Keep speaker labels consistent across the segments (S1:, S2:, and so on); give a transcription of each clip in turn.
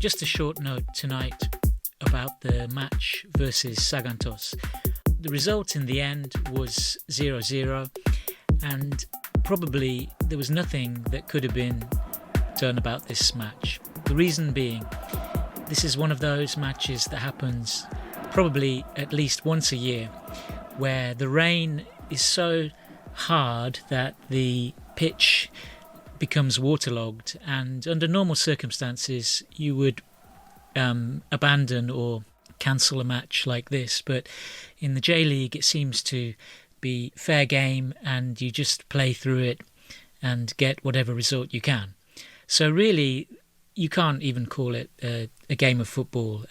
S1: just a short note tonight about the match versus Sagan Tosu. The result in the end was 0-0, and probably there was nothing that could have been done about this match. The reason being, this is one of those matches that happens probably at least once a year, where the rain is so hard that the pitch becomes waterlogged, and under normal circumstances you would abandon or cancel a match like this, but in the J-League it seems to be fair game and you just play through it and get whatever result you can. So really you can't even call it a game of football.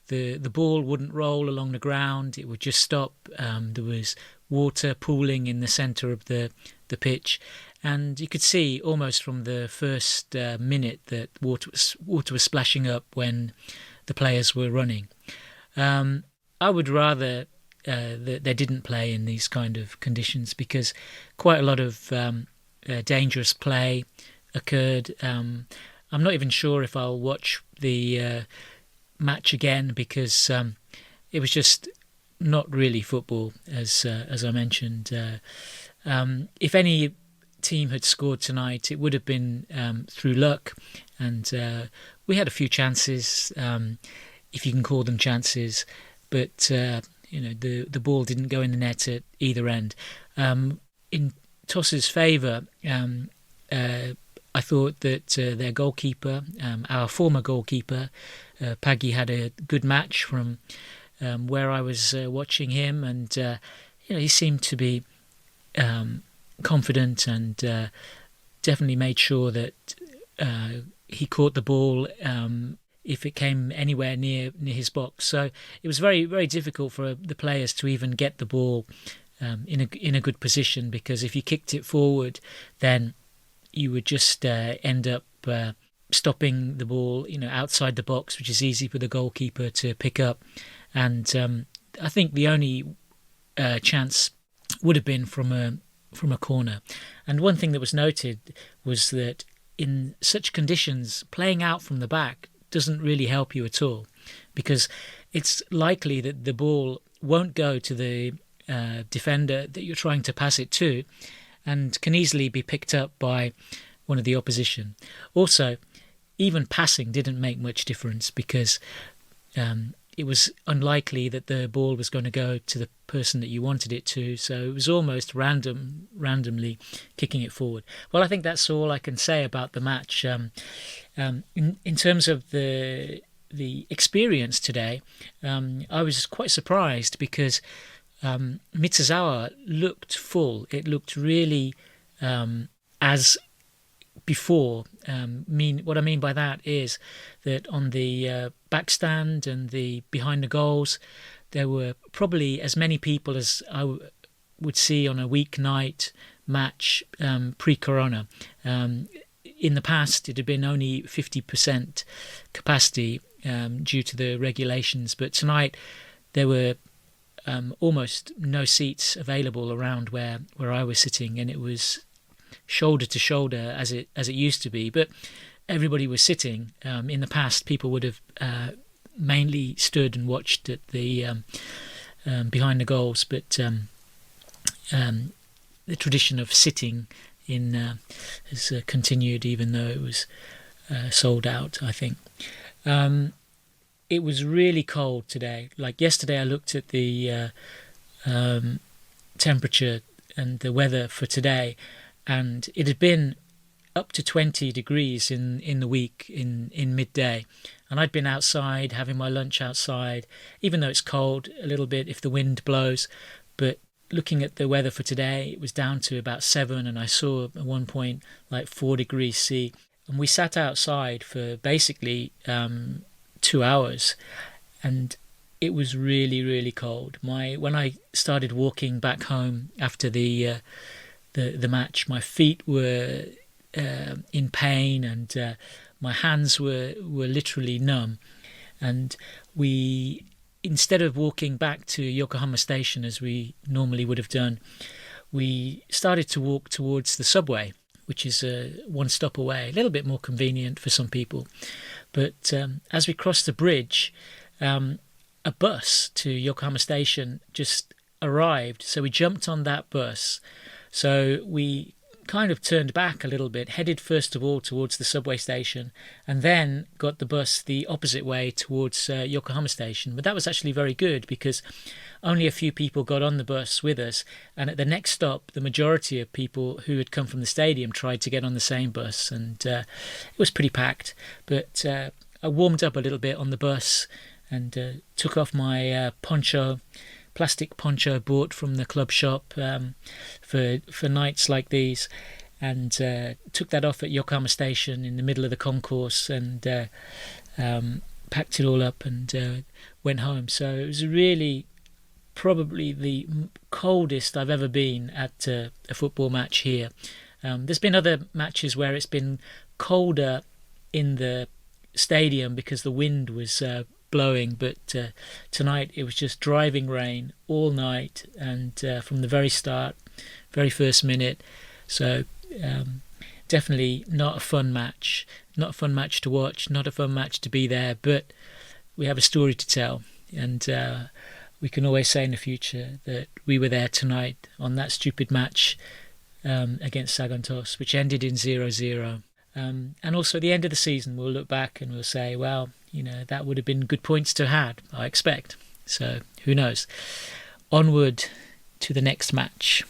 S1: The ball wouldn't roll along the ground, it would just stop. There was water pooling in the centre of the pitch, and you could see almost from the first minute that water was splashing up when the players were running. I would rather that they didn't play in these kind of conditions, because quite a lot of dangerous play occurred. I'm not even sure if I'll watch the match again, because it was just not really football, as I mentioned. If any team had scored tonight, it would have been through luck, and we had a few chances, if you can call them chances, but the ball didn't go in the net at either end. In Tosu's favour, I thought that their goalkeeper, our former goalkeeper, Paggi, had a good match from where I was watching him, and he seemed to be confident, and definitely made sure that he caught the ball if it came anywhere near his box. So it was very, very difficult for the players to even get the ball in a good position, because if you kicked it forward, then you would just end up stopping the ball, outside the box, which is easy for the goalkeeper to pick up. And I think the only chance would have been from a corner. And one thing that was noted was that in such conditions, playing out from the back doesn't really help you at all, because it's likely that the ball won't go to the defender that you're trying to pass it to, and can easily be picked up by one of the opposition. Also, even passing didn't make much difference, because it was unlikely that the ball was going to go to the person that you wanted it to, so it was almost randomly kicking it forward. Well, I think that's all I can say about the match. In terms of the experience today, I was quite surprised, because Mitsuzawa looked full. It looked really as before. What I mean by that is that on the backstand and the behind the goals, there were probably as many people as I would see on a weeknight match pre-corona. In the past, it had been only 50% capacity due to the regulations, but tonight there were almost no seats available around where I was sitting, and it was shoulder to shoulder as it used to be. But everybody was sitting. In the past, people would have mainly stood and watched at the behind the goals, but the tradition of sitting in has continued, even though it was sold out, I think. It was really cold today. Like yesterday, I looked at the temperature and the weather for today, and it had been up to 20 degrees in the week in midday. And I'd been outside having my lunch outside, even though it's cold a little bit if the wind blows. But looking at the weather for today, it was down to about 7, and I saw at one point like 4 degrees C. And we sat outside for basically 2 hours, and it was really, really cold. When I started walking back home after the match, my feet were in pain, and my hands were literally numb. And we, instead of walking back to Yokohama Station as we normally would have done, we started to walk towards the subway, which is one stop away, a little bit more convenient for some people. But as we crossed the bridge, a bus to Yokohama Station just arrived. So we jumped on that bus. So we kind of turned back a little bit, headed first of all towards the subway station, and then got the bus the opposite way towards Yokohama Station. But that was actually very good because only a few people got on the bus with us, and at the next stop, the majority of people who had come from the stadium tried to get on the same bus, and it was pretty packed. But I warmed up a little bit on the bus and took off my plastic poncho bought from the club shop for nights like these, and took that off at Yokohama Station in the middle of the concourse, and packed it all up and went home. So it was really probably the coldest I've ever been at a football match here. There's been other matches where it's been colder in the stadium because the wind was blowing, but tonight it was just driving rain all night, and from the very start, very first minute. So definitely not a fun match to watch, not a fun match to be there, but we have a story to tell, and we can always say in the future that we were there tonight on that stupid match against Sagan Tosu, which ended in 0-0. And also at the end of the season, we'll look back and we'll say, well, that would have been good points to have, I expect. So who knows? Onward to the next match.